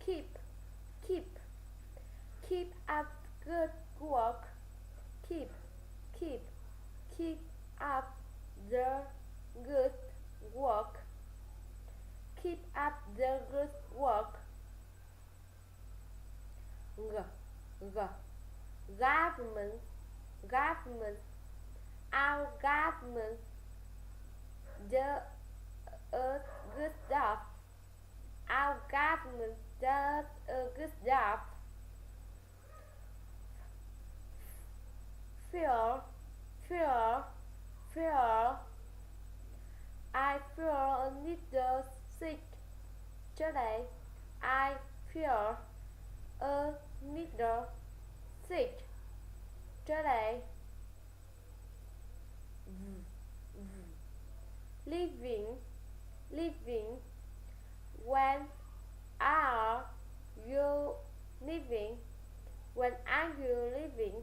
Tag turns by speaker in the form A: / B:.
A: keep, keep, keep up good work, keep, keep, keep up the good work, keep up the good work. Government, government, our government does a good job, our government does a good job. Fear, fear, fear, I feel a little sick today. I feel a little sick today. Living, living. When are you living? When are you living?